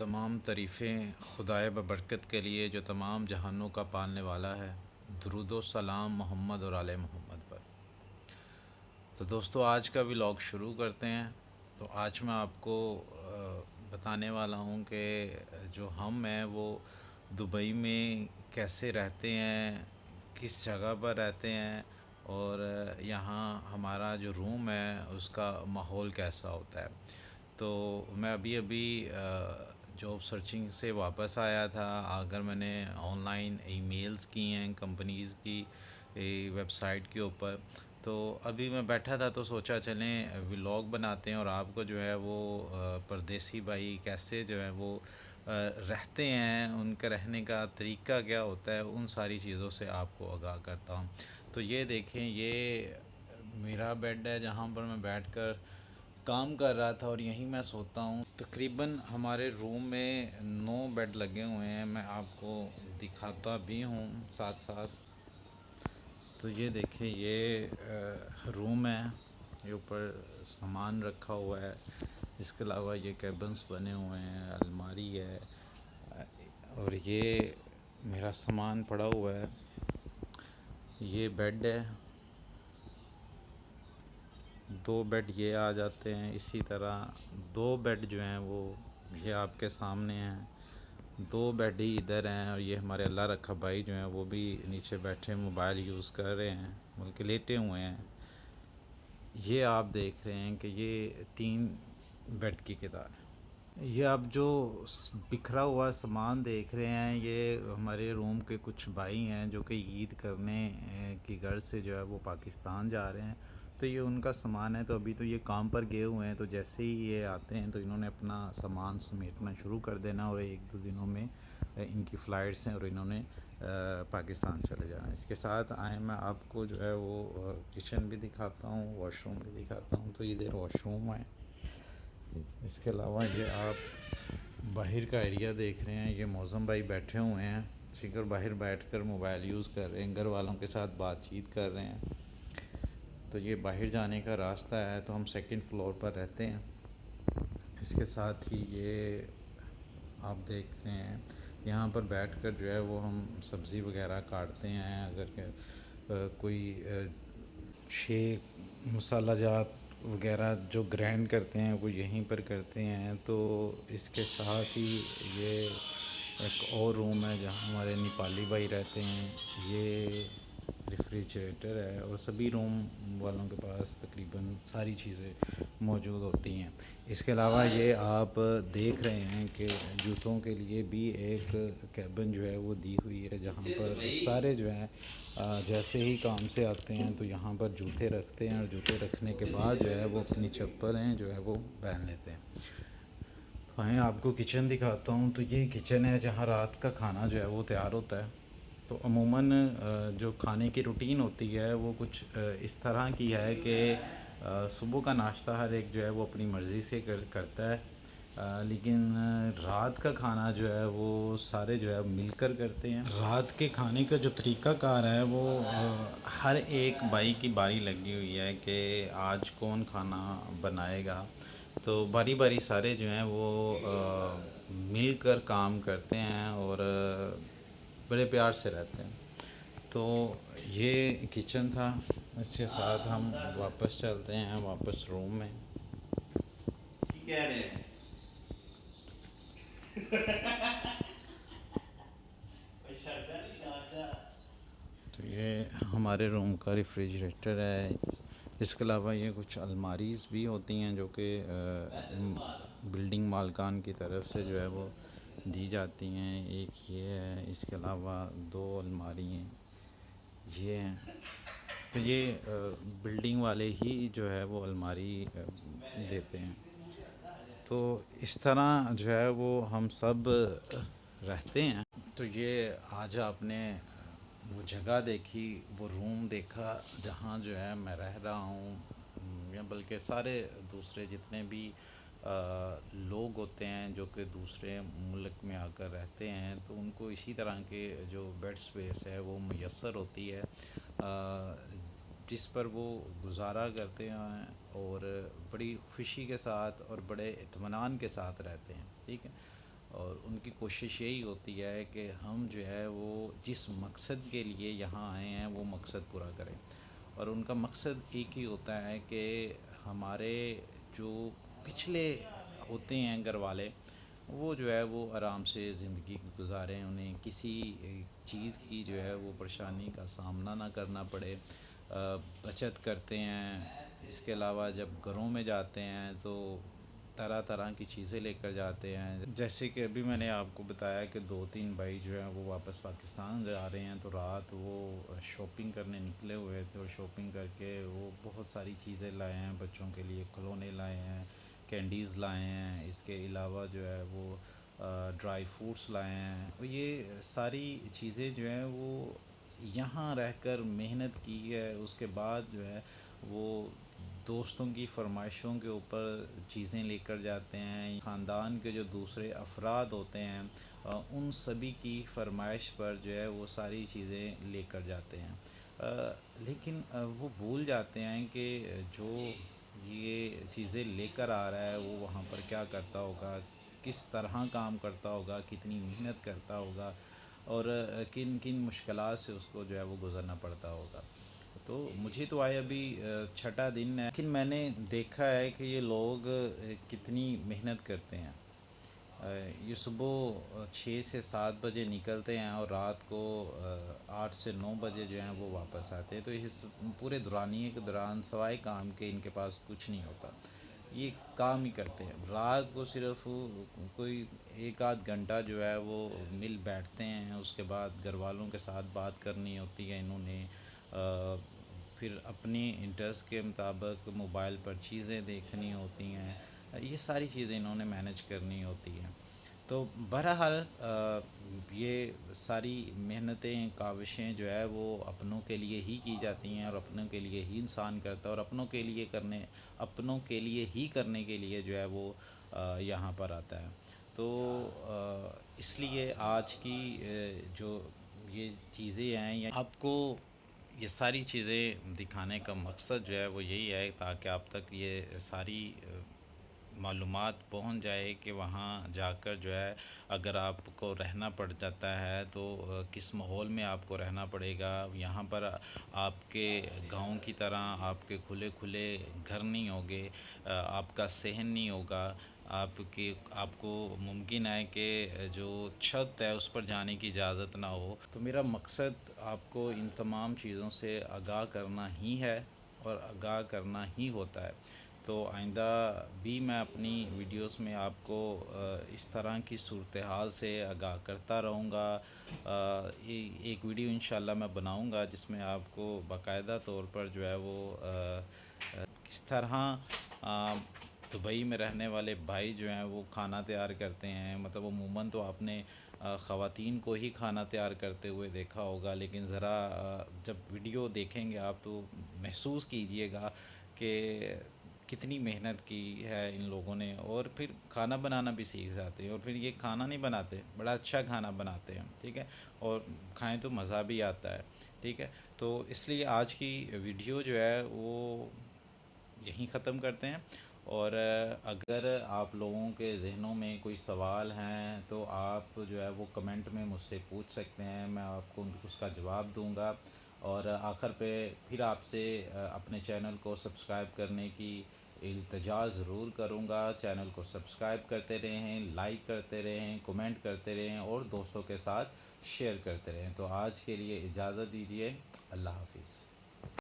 تمام تعریفیں خدائے ببرکت کے لیے جو تمام جہانوں کا پالنے والا ہے۔ درود و سلام محمد اور آل محمد پر۔ تو دوستو آج کا ولاگ شروع کرتے ہیں۔ تو آج میں آپ کو بتانے والا ہوں کہ جو ہم ہیں وہ دبئی میں کیسے رہتے ہیں، کس جگہ پر رہتے ہیں، اور یہاں ہمارا جو روم ہے اس کا ماحول کیسا ہوتا ہے۔ تو میں ابھی جاب سرچنگ سے واپس آیا تھا، اگر میں نے آن لائن ای میلز کی ہیں کمپنیز کی ویب سائٹ کے اوپر، تو ابھی میں بیٹھا تھا تو سوچا چلیں ولاگ بناتے ہیں اور آپ کو جو ہے وہ پردیسی بھائی کیسے جو ہے وہ رہتے ہیں، ان کا رہنے کا طریقہ کیا ہوتا ہے، ان ساری چیزوں سے آپ کو آگاہ کرتا ہوں۔ تو یہ دیکھیں، یہ میرا بیڈ ہے جہاں پر میں بیٹھ کر کام کر رہا تھا اور یہیں میں سوتا ہوں۔ تقریباً ہمارے روم میں 9 بیڈ لگے ہوئے ہیں، میں آپ کو دکھاتا بھی ہوں ساتھ ساتھ۔ تو یہ دیکھیں، یہ روم ہے، یہ اوپر سامان رکھا ہوا ہے، اس کے علاوہ یہ کیبنز بنے ہوئے ہیں، الماری ہے، اور یہ میرا سامان پڑا ہوا ہے۔ یہ بیڈ ہے، 2 بیڈ یہ آ جاتے ہیں، اسی طرح 2 بیڈ جو ہیں وہ یہ آپ کے سامنے ہیں، 2 بیڈ ہی ادھر ہیں، اور یہ ہمارے اللہ رکھا بھائی جو ہیں وہ بھی نیچے بیٹھے موبائل یوز کر رہے ہیں، بلکہ لیٹے ہوئے ہیں۔ یہ آپ دیکھ رہے ہیں کہ یہ 3 بیڈ کی قطار ہے۔ یہ آپ جو بکھرا ہوا سامان دیکھ رہے ہیں، یہ ہمارے روم کے کچھ بھائی ہیں جو کہ عید کرنے کی غرض سے جو ہے وہ پاکستان جا رہے ہیں، تو یہ ان کا سامان ہے۔ تو ابھی تو یہ کام پر گئے ہوئے ہیں، تو جیسے ہی یہ آتے ہیں تو انہوں نے اپنا سامان سمیٹنا شروع کر دینا، اور 1-2 دنوں میں ان کی فلائٹس ہیں اور انہوں نے پاکستان چلے جانا ہے۔ اس کے ساتھ آئیں میں آپ کو جو ہے وہ کچن بھی دکھاتا ہوں، واش روم بھی دکھاتا ہوں۔ تو ادھر واش روم ہے، اس کے علاوہ یہ آپ باہر کا ایریا دیکھ رہے ہیں، یہ موزم بھائی بیٹھے ہوئے ہیں، شکر باہر بیٹھ کر موبائل یوز کر رہے ہیں، گھر والوں کے ساتھ بات چیت کر رہے ہیں۔ تو یہ باہر جانے کا راستہ ہے، تو ہم 2nd فلور پر رہتے ہیں۔ اس کے ساتھ ہی یہ آپ دیکھ رہے ہیں، یہاں پر بیٹھ کر جو ہے وہ ہم سبزی وغیرہ کاٹتے ہیں، اگر کہ کوئی مسالہ جات وغیرہ جو گرائنڈ کرتے ہیں وہ یہیں پر کرتے ہیں۔ تو اس کے ساتھ ہی یہ ایک اور روم ہے جہاں ہمارے نیپالی بھائی رہتے ہیں، یہ ریفریجریٹر ہے، اور سبھی روم والوں کے پاس تقریباً ساری چیزیں موجود ہوتی ہیں۔ اس کے علاوہ یہ آپ دیکھ رہے ہیں کہ جوتوں کے لیے بھی ایک کیبن جو ہے وہ دی ہوئی ہے، جہاں پر سارے جو ہیں جیسے ہی کام سے آتے ہیں تو یہاں پر جوتے رکھتے ہیں، اور جوتے رکھنے کے بعد جو ہے وہ اپنی چپلیں جو ہے وہ پہن لیتے ہیں۔ تو آئیں آپ کو کچن دکھاتا ہوں۔ تو یہ کچن ہے جہاں رات کا کھانا جو ہے وہ تیار ہوتا ہے۔ تو عموماً جو کھانے کی روٹین ہوتی ہے وہ کچھ اس طرح کی ہے کہ صبح کا ناشتہ ہر ایک جو ہے وہ اپنی مرضی سے کرتا ہے، لیکن رات کا کھانا جو ہے وہ سارے جو ہے مل کر کرتے ہیں۔ رات کے کھانے کا جو طریقہ کار ہے وہ ہر ایک بھائی کی باری لگی ہوئی ہے کہ آج کون کھانا بنائے گا، تو باری باری سارے جو ہیں وہ مل کر کام کرتے ہیں اور بڑے پیار سے رہتے ہیں۔ تو یہ کچن تھا، اس کے ساتھ ہم واپس چلتے ہیں واپس روم میں۔ کہہ رہے ہیں تو یہ ہمارے روم کا ریفریجریٹر ہے۔ اس کے علاوہ یہ کچھ الماریز بھی ہوتی ہیں جو کہ بلڈنگ مالکان کی طرف سے جو ہے وہ دی جاتی ہیں۔ ایک یہ ہے، اس کے علاوہ 2 الماری ہیں، یہ ہیں۔ تو یہ بلڈنگ والے ہی جو ہے وہ الماری دیتے ہیں۔ تو اس طرح جو ہے وہ ہم سب رہتے ہیں۔ تو یہ آج آپ نے وہ جگہ دیکھی، وہ روم دیکھا جہاں جو ہے میں رہ رہا ہوں، یا بلکہ سارے دوسرے جتنے بھی لوگ ہوتے ہیں جو کہ دوسرے ملک میں آ کر رہتے ہیں، تو ان کو اسی طرح کے جو بیڈ سپیس ہے وہ میسر ہوتی ہے، جس پر وہ گزارا کرتے ہیں اور بڑی خوشی کے ساتھ اور بڑے اطمینان کے ساتھ رہتے ہیں، ٹھیک ہے۔ اور ان کی کوشش یہی ہوتی ہے کہ ہم جو ہے وہ جس مقصد کے لیے یہاں آئے ہیں وہ مقصد پورا کریں، اور ان کا مقصد ایک ہی ہوتا ہے کہ ہمارے جو پچھلے ہوتے ہیں گھر والے، وہ جو ہے وہ آرام سے زندگی گزاریں، انہیں کسی چیز کی جو ہے وہ پریشانی کا سامنا نہ کرنا پڑے، بچت کرتے ہیں۔ اس کے علاوہ جب گھروں میں جاتے ہیں تو طرح طرح کی چیزیں لے کر جاتے ہیں، جیسے کہ ابھی میں نے آپ کو بتایا کہ 2-3 بھائی جو ہیں وہ واپس پاکستان جا رہے ہیں، تو رات وہ شاپنگ کرنے نکلے ہوئے تھے، اور شاپنگ کر کے وہ بہت ساری چیزیں لائے ہیں، بچوں کے لیے کھلونے لائے ہیں، کینڈیز لائے ہیں، اس کے علاوہ جو ہے وہ ڈرائی فروٹس لائے ہیں۔ اور یہ ساری چیزیں جو ہیں وہ یہاں رہ کر محنت کی ہے، اس کے بعد جو ہے وہ دوستوں کی فرمائشوں کے اوپر چیزیں لے کر جاتے ہیں، خاندان کے جو دوسرے افراد ہوتے ہیں ان سبھی کی فرمائش پر جو ہے وہ ساری چیزیں لے کر جاتے ہیں، لیکن وہ بھول جاتے ہیں کہ جو یہ چیزیں لے کر آ رہا ہے وہ وہاں پر کیا کرتا ہوگا، کس طرح کام کرتا ہوگا، کتنی محنت کرتا ہوگا، اور کن کن مشکلات سے اس کو جو ہے وہ گزرنا پڑتا ہوگا۔ تو مجھے تو آئے ابھی چھٹا دن ہے، لیکن میں نے دیکھا ہے کہ یہ لوگ کتنی محنت کرتے ہیں۔ یہ صبح 6 سے 7 بجے نکلتے ہیں، اور رات کو 8 سے 9 بجے جو ہیں وہ واپس آتے ہیں، تو اس پورے دورانیے کے دوران سوائے کام کے ان کے پاس کچھ نہیں ہوتا، یہ کام ہی کرتے ہیں۔ رات کو صرف کوئی 1 آدھ گھنٹہ جو ہے وہ مل بیٹھتے ہیں، اس کے بعد گھر والوں کے ساتھ بات کرنی ہوتی ہے انہوں نے، پھر اپنی انٹرسٹ کے مطابق موبائل پر چیزیں دیکھنی ہوتی ہیں، یہ ساری چیزیں انہوں نے مینیج کرنی ہوتی ہیں۔ تو بہرحال یہ ساری محنتیں کاوشیں جو ہے وہ اپنوں کے لیے ہی کی جاتی ہیں، اور اپنوں کے لیے ہی انسان کرتا ہے، اور اپنوں کے لیے ہی کرنے کے لیے جو ہے وہ یہاں پر آتا ہے۔ تو اس لیے آج کی جو یہ چیزیں ہیں، یا آپ کو یہ ساری چیزیں دکھانے کا مقصد جو ہے وہ یہی ہے، تاکہ آپ تک یہ ساری معلومات پہنچ جائے کہ وہاں جا کر جو ہے اگر آپ کو رہنا پڑ جاتا ہے تو کس ماحول میں آپ کو رہنا پڑے گا۔ یہاں پر آپ کے گاؤں کی طرح آپ کے کھلے کھلے گھر نہیں ہوگے، آپ کا صحن نہیں ہوگا، آپ کو ممکن ہے کہ جو چھت ہے اس پر جانے کی اجازت نہ ہو۔ تو میرا مقصد آپ کو ان تمام چیزوں سے آگاہ کرنا ہی ہے، اور آگاہ کرنا ہی ہوتا ہے۔ تو آئندہ بھی میں اپنی ویڈیوز میں آپ کو اس طرح کی صورتحال سے آگاہ کرتا رہوں گا۔ ایک ویڈیو انشاءاللہ میں بناؤں گا جس میں آپ کو باقاعدہ طور پر جو ہے وہ کس طرح دبئی میں رہنے والے بھائی جو ہیں وہ کھانا تیار کرتے ہیں، مطلب عموماً تو آپ نے خواتین کو ہی کھانا تیار کرتے ہوئے دیکھا ہوگا، لیکن ذرا جب ویڈیو دیکھیں گے آپ تو محسوس کیجئے گا کہ کتنی محنت کی ہے ان لوگوں نے، اور پھر کھانا بنانا بھی سیکھ جاتے ہیں، اور پھر یہ کھانا نہیں بناتے، بڑا اچھا کھانا بناتے ہیں، ٹھیک ہے، اور کھائیں تو مزہ بھی آتا ہے، ٹھیک ہے۔ تو اس لیے آج کی ویڈیو جو ہے وہ یہیں ختم کرتے ہیں، اور اگر آپ لوگوں کے ذہنوں میں کوئی سوال ہیں تو آپ جو ہے وہ کمنٹ میں مجھ سے پوچھ سکتے ہیں، میں آپ کو اس کا جواب دوں گا، اور آخر پہ پھر آپ سے اپنے چینل کو سبسکرائب کرنے کی التجا ضرور کروں گا۔ چینل کو سبسکرائب کرتے رہیں، لائک کرتے رہیں، کمنٹ کرتے رہیں، اور دوستوں کے ساتھ شیئر کرتے رہیں۔ تو آج کے لیے اجازت دیجیے، اللہ حافظ۔